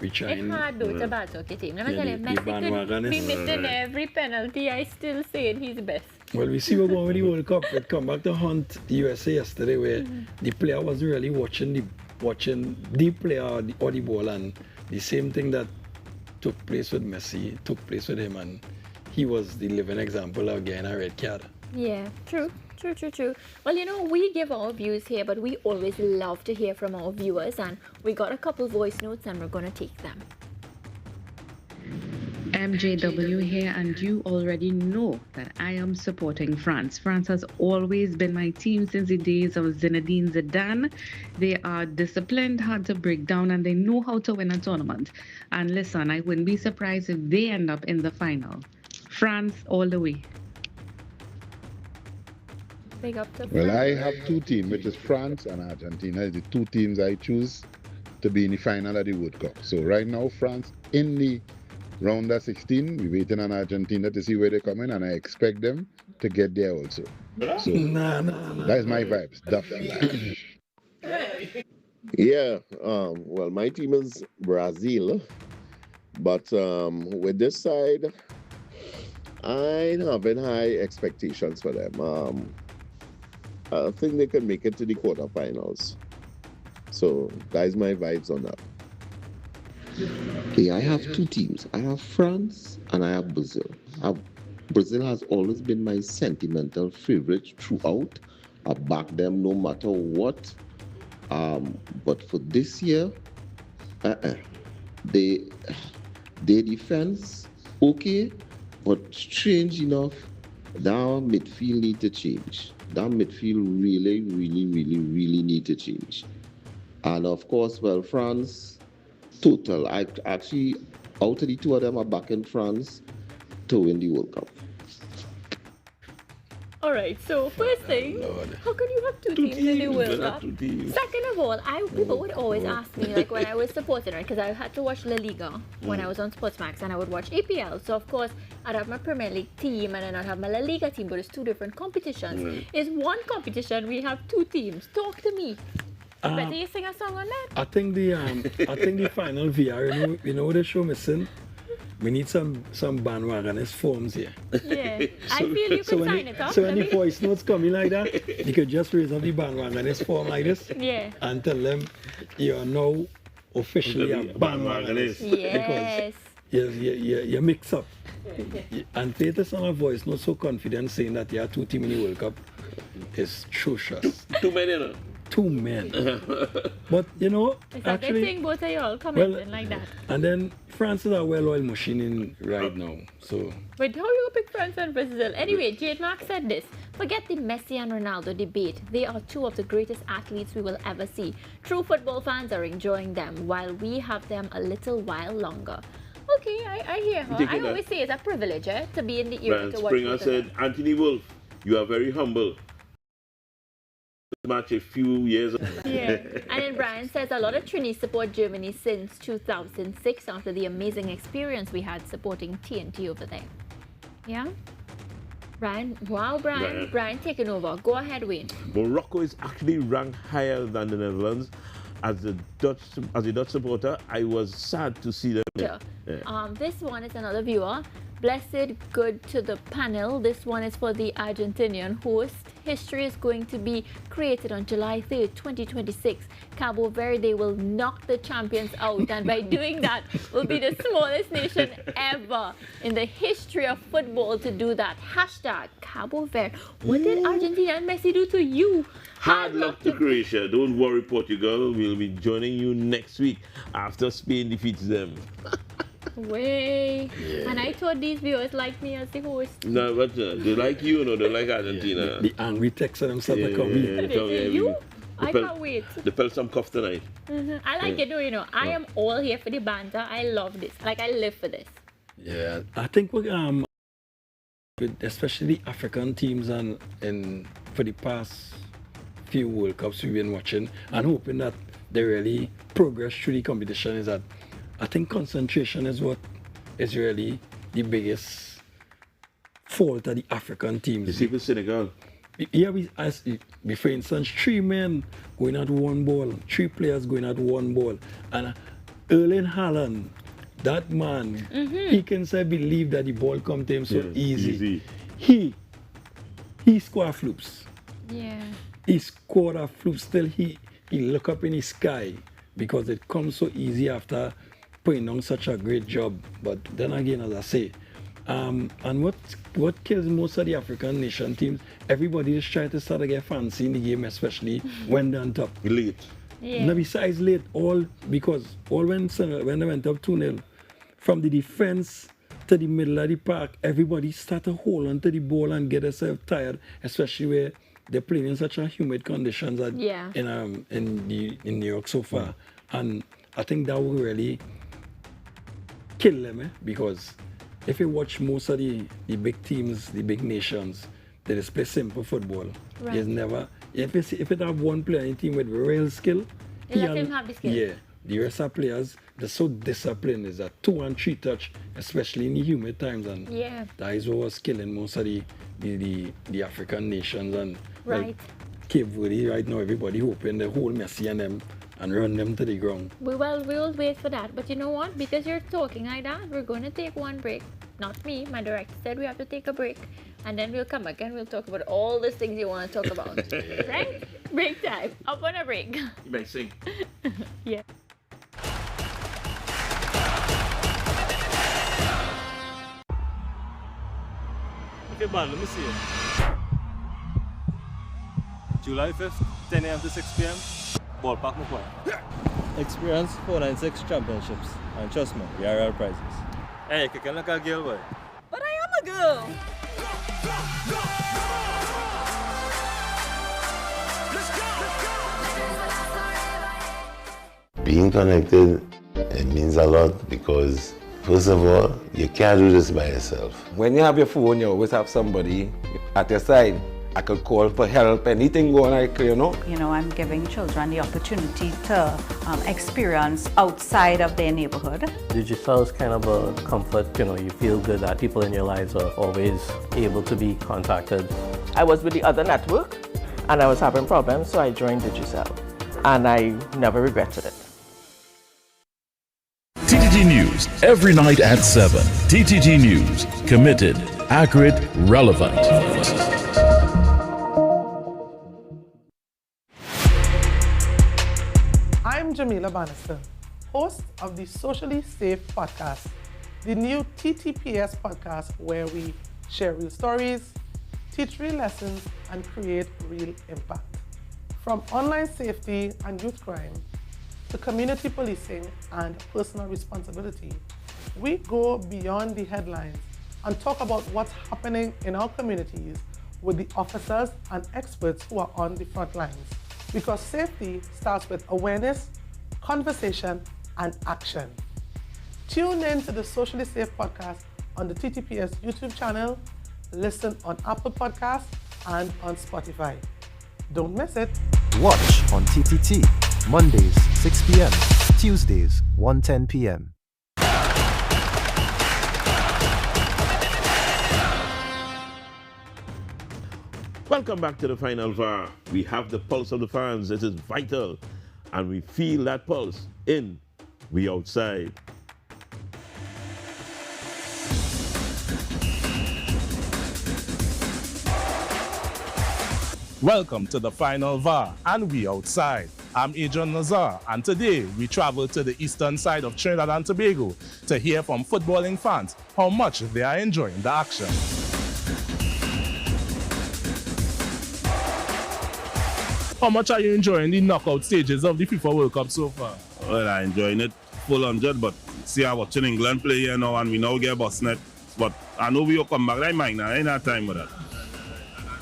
we trying. It's hard though to battle okay team. Let me tell you, bandwagon Messi is- missing every penalty. I still say it, he's the best. Well, we see what going with the World Cup. It come back to hunt the USA yesterday, where the player was really watching the player or the ball, and the same thing that took place with Messi took place with him, and he was the living example of getting a red card. Yeah, true. Well, you know, we give our views here, but we always love to hear from our viewers, and we got a couple voice notes and we're going to take them. MJW here, and you already know that I am supporting France. France has always been my team since the days of Zinedine Zidane. They are disciplined, hard to break down, and they know how to win a tournament. And listen, I wouldn't be surprised if they end up in the final. France all the way. Big up to Well, France. I have 2 teams, which is France and Argentina. The 2 teams I choose to be in the final of the World Cup. So right now, France in the round of 16. We're waiting on Argentina to see where they're coming, and I expect them to get there also. So that's my vibes. Definitely. Yeah, well, my team is Brazil, but with this side, I having high expectations for them. I think they can make it to the quarterfinals. So that is my vibes on that. Okay, I have 2 teams. I have France and I have Brazil. Brazil has always been my sentimental favorite throughout. I back them no matter what. But for this year, Their defense, okay, but strange enough, that midfield need to change. That midfield really need to change. And of course, well, France, total. I actually, out of the two of them are back in France to win the World Cup. All right, so first thing, how can you have two teams in the World Cup? Second of all, people would always ask me, like when I was supporting, right, because I had to watch La Liga when I was on Sportsmax, and I would watch EPL. So of course, I'd have my Premier League team, and then I'd have my La Liga team, but it's two different competitions. It's one competition, we have two teams. Talk to me. Better you sing a song on that? I think the Final VAR, you know what the show missing? We need some bandwagonist forms here. Yeah, I feel you could sign it up. So when the voice notes coming like that, you could just raise up the bandwagonist form like this, and tell them you are now officially a bandwagonist. Yes. Because you mix up. And play this on a voice not so confident saying that you are two teams in the World Cup is atrocious. Too many, Two men. But you know, It's actually, a good thing both of you all commenting like that. and then France is a well-oiled machine in right now. So But how you pick France and Brazil? Anyway, Jade Mark said this. Forget the Messi and Ronaldo debate. They are two of the greatest athletes we will ever see. True football fans are enjoying them while we have them a little while longer. Okay, I hear her. I always say it's a privilege to be in the era to watch Springer both of them. said, Anthony Wolf, you are very humble. Match a few years ago. Yeah. And then Brian says a lot of Trinis support Germany since 2006 after the amazing experience we had supporting TNT over there. Yeah? Brian, wow, Brian taking over. Go ahead, Wayne. Morocco is actually ranked higher than the Netherlands. As a Dutch supporter, I was sad to see them. Sure. This one is another viewer. Blessed good to the panel. This one is for the Argentinian host. History is going to be created on July 3rd, 2026. Cabo Verde will knock the champions out, and by doing that, will be the smallest nation ever in the history of football to do that. Hashtag Cabo Verde. What did Argentina and Messi do to you? Hard luck to Croatia. Don't worry, Portugal. We'll be joining you next week after Spain defeats them. Way. And I thought these viewers liked me as the host. No, but they like you, no, they like Argentina. The angry text of them started coming. I can't wait. They felt some cough tonight. I like it though, you know. I am all here for the banter. I love this. Like, I live for this. Yeah, I think we especially the African teams and for the past few World Cups we've been watching and hoping that they really progress through the competition is that I think concentration is what is really the biggest fault of the African teams. You see for Senegal? Yeah, for instance, 3 men going at one ball, 3 players going at one ball. And Erling Haaland, that man, he can say believe that the ball come to him so easy. He scored floops. Yeah. He scored a floop. Still, he look up in the sky because it comes so easy after putting on such a great job. But then again, as I say, and what kills most of the African nation teams, everybody is trying to start to get fancy in the game, especially when they're on top. Late. Yeah. Now besides late, when they went up 2-0, from the defense to the middle of the park, everybody start to hold on to the ball and get themselves tired, especially where they're playing in such a humid conditions in New York so far. And I think that will really kill them, because if you watch most of the big teams, the big nations, they just play simple football. Right. There's never, if it have one player in a team with real skill, they let him have the skill. Yeah, the rest of players, they're so disciplined. Is a 2 and 3 touch, especially in the humid times, and that is what was killing most of the African nations. And like Cape Verde right now, everybody hoping they hold Messi and them and run them to the ground. We will wait for that. But you know what? Because you're talking like that, we're going to take one break. Not me. My director said we have to take a break. And then we'll come back and we'll talk about all the things you want to talk about. Right? Break time. Up on a break. You might sing. Yeah. Okay, man, let me see it. July 5th, 10 a.m. to 6 p.m. Ballpark Macquarie. Experience 496 championships, and trust me, we are real prizes. Hey, you can look at a girl, boy. But I am a girl. Being connected, it means a lot because, first of all, you can't do this by yourself. When you have your phone, you always have somebody at your side. I could call for help, anything going like, You know, I'm giving children the opportunity to experience outside of their neighborhood. Digicel is kind of a comfort, you feel good that people in your lives are always able to be contacted. I was with the other network and I was having problems, so I joined Digicel. And I never regretted it. TTT News, every night at 7. TTT News, committed, accurate, relevant. I'm Jamila Bannister, host of the Socially Safe podcast, the new TTPS podcast where we share real stories, teach real lessons, and create real impact. From online safety and youth crime to community policing and personal responsibility, we go beyond the headlines and talk about what's happening in our communities with the officers and experts who are on the front lines. Because safety starts with awareness, conversation, and action. Tune in to the Socially Safe podcast on the TTPS YouTube channel, listen on Apple Podcasts, and on Spotify. Don't miss it. Watch on TTT, Mondays 6 p.m., Tuesdays 1:10 p.m. Welcome back to the Final VAR. We have the pulse of the fans. This is vital. And we feel that pulse in, we outside. Welcome to the Final VAR and we outside. I'm Adrian Nazar and today we travel to the eastern side of Trinidad and Tobago to hear from footballing fans how much they are enjoying the action. How much are you enjoying the knockout stages of the FIFA World Cup so far? Well, I'm enjoying it full 100, but see, I'm watching England play here now and we now get busted. But I know we will come back like mine now, ain't that time with that.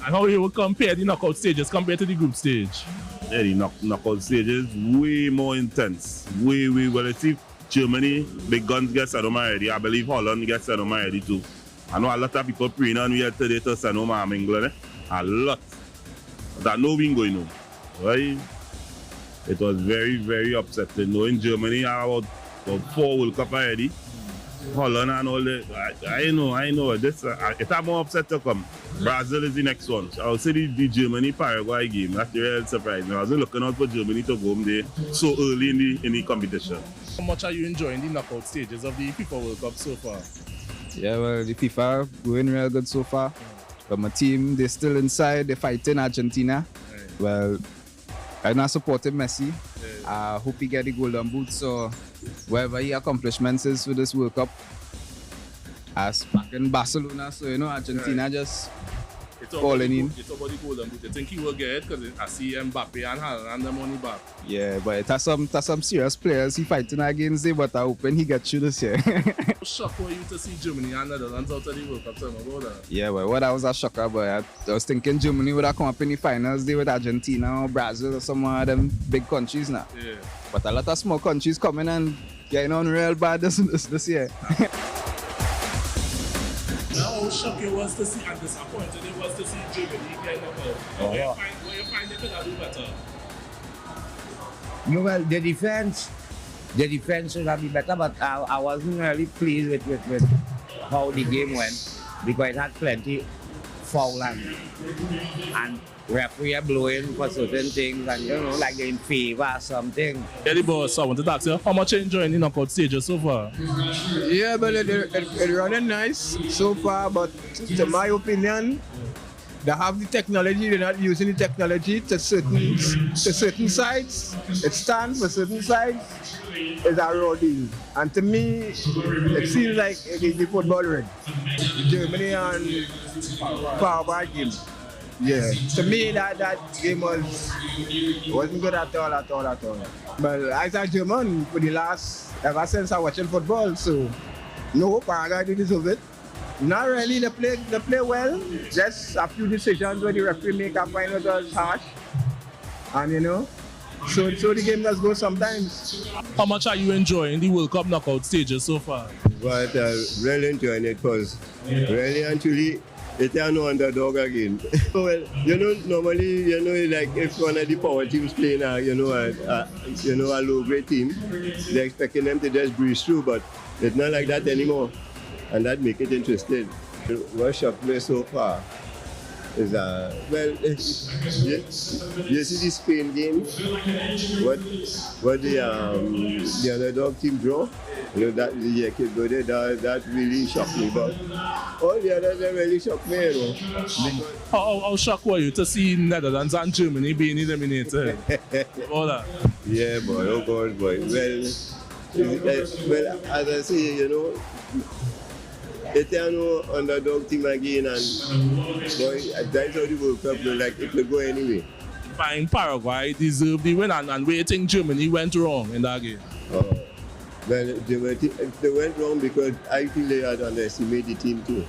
And how you will compare the knockout stages compared to the group stage? Yeah, the knockout stages way more intense. Way, well, let's see, Germany, big guns get sent home already. I believe Holland gets sent home already too. I know a lot of people praying on we had today to send home England. A lot. That no we going home. Right? It was very, very upsetting. Knowing Germany have about 4 World Cup already. Holland and all that. I know. This it's a more upset to come. Brazil is the next one. I would say the Germany-Paraguay game. That's the real surprise. I was looking out for Germany to go home there so early in the competition. How much are you enjoying the knockout stages of the FIFA World Cup so far? Yeah, well, the FIFA going real good so far. But my team, they're still inside. They're fighting Argentina. Well, I'm not supporting Messi. I hope he get the golden boot. So whatever his accomplishments is for this World Cup, as back in Barcelona, so Argentina just falling in. You talk about the golden boot. You think he will get it because I see Mbappe and Haaland them on the back. Yeah, but it has some serious players he fighting against it, but I hoping he gets through this year. How shocked were you to see Germany and Netherlands out of the World Cup time about that? Yeah, well, that was a shocker, but I was thinking Germany would have come up in the finals, they with Argentina or Brazil or some of them big countries now. Yeah. But a lot of small countries coming and getting on real bad this year. How shocking was to see and disappointed it was to see Germany get knocked out. Where you find they could have do better? Well, the defense should have been better, but I wasn't really pleased with how the game went because it had plenty foul and referee blowing for certain things and like they're in favor or something. Yeah, the boss, I wanted to ask you, how much are you enjoying the knockout stages so far? Yeah, but it's running nice so far, but to my opinion, they have the technology, they're not using the technology to certain sides. It stands for certain sides. It's a raw deal. And to me, it seems like it is the football ring. Germany and Paraguay game. yeah, to me that game wasn't good at all. But as a German, for the ever since I watching football, so no Paraguay to deserve it. Not really, they play well. Just a few decisions where the referee make a final was harsh, and you know, so the game does go sometimes. How much are you enjoying the World Cup knockout stages so far? But really enjoying it because really and truly, it's an underdog again. Well, you know, normally, you know, like if one of the power teams playing a low grade team, they're expecting them to just breeze through, but it's not like that anymore, and that make it interesting. What shocked me so far is you see the Spain game, what the underdog team draw. You know, that really shocked me, but all the others that really shocked me, you know. How shocked were you to see Netherlands and Germany being eliminated? All that. Yeah, boy, oh God, boy. Well, as I say, you know, it's no underdog team again, and boy, that's how the World Cup look like. It will go anyway. Fine, Paraguay deserved the win, and waiting Germany went wrong in that game. Well, they went wrong because I feel they had underestimated the team too.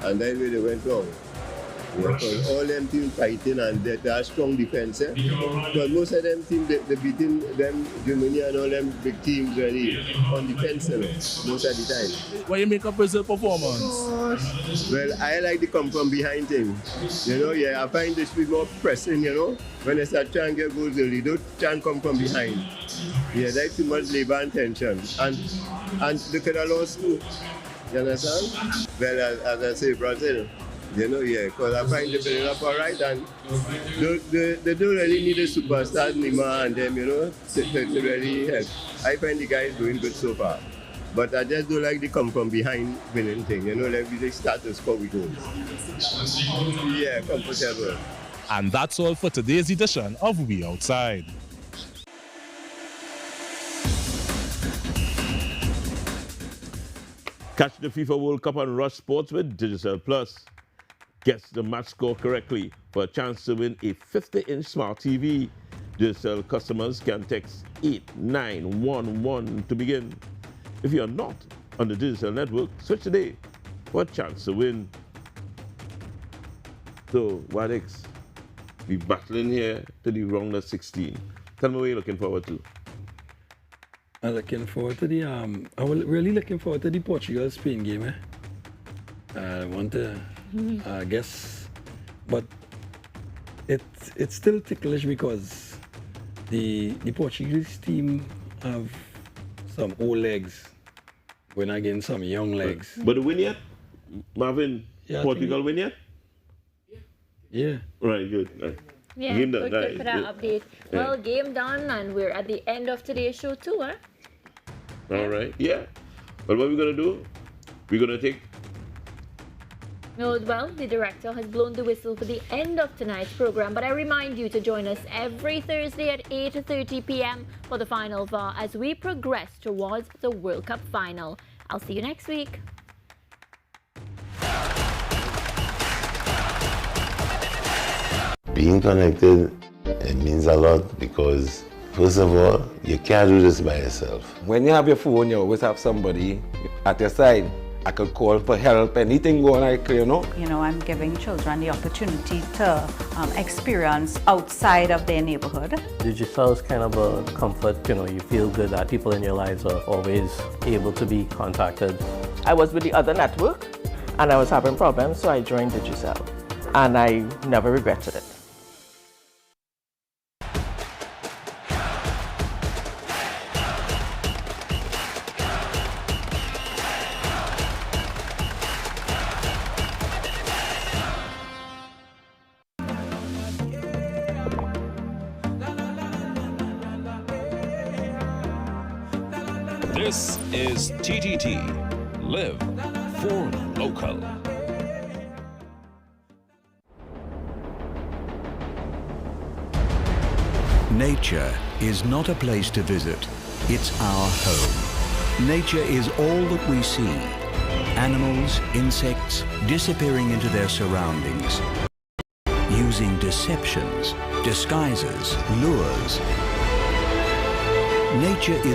And that's where they went wrong. Because all them teams fighting and they are strong defense. Because most of them teams, they beating them, Germany and all them big teams really on defense most of the time. What you make of Brazil performance? Well, I like the come from behind thing. You know, yeah, I find this bit more pressing, you know. When they start trying to get goals early, don't try and come from behind. Yeah, that's too much labor and tension. And look at the loss too. You understand? Well, as I say, Brazil, you know, yeah, because I find they building up all right, and they don't really need a superstar, Neymar and them, you know, to really help. I find the guys doing good so far. But I just don't like the come from behind winning thing, you know, like we just start to score with goals. Yeah, comfortable. And that's all for today's edition of We Outside. Catch the FIFA World Cup on Rush Sports with Digicel Plus. Guess the match score correctly for a chance to win a 50-inch smart TV. Digicel customers can text 8911 to begin. If you are not on the Digicel network, switch today for a chance to win. So, Wadix, we battling here to the round of 16. Tell me what you're looking forward to. I'm looking forward to the I'm really looking forward to the Portugal-Spain game. I want to guess, but it's still ticklish because the Portuguese team have some old legs going against some young legs. But the win yet? Marvin, Yeah, Portugal win yet? Yeah. Right, good. Right. Yeah, Game done, good right. for that update. Yeah. Well, game done, and we're at the end of today's show too, huh? All right, yeah. But what we're going to do, we're going to take... No, well, the director has blown the whistle for the end of tonight's program, but I remind you to join us every Thursday at 8:30 p.m. for the Final VAR as we progress towards the World Cup final. I'll see you next week. Being connected, it means a lot because, first of all, you can't do this by yourself. When you have your phone, you always have somebody at your side. I could call for help, anything going like, you know. You know, I'm giving children the opportunity to experience outside of their neighborhood. Digicel is kind of a comfort, you know, you feel good that people in your lives are always able to be contacted. I was with the other network and I was having problems, so I joined Digicel. And I never regretted it. This is TTT. Live for local. Nature is not a place to visit, it's our home. Nature is all that we see. Animals, insects, disappearing into their surroundings. using deceptions, disguises, lures. Nature is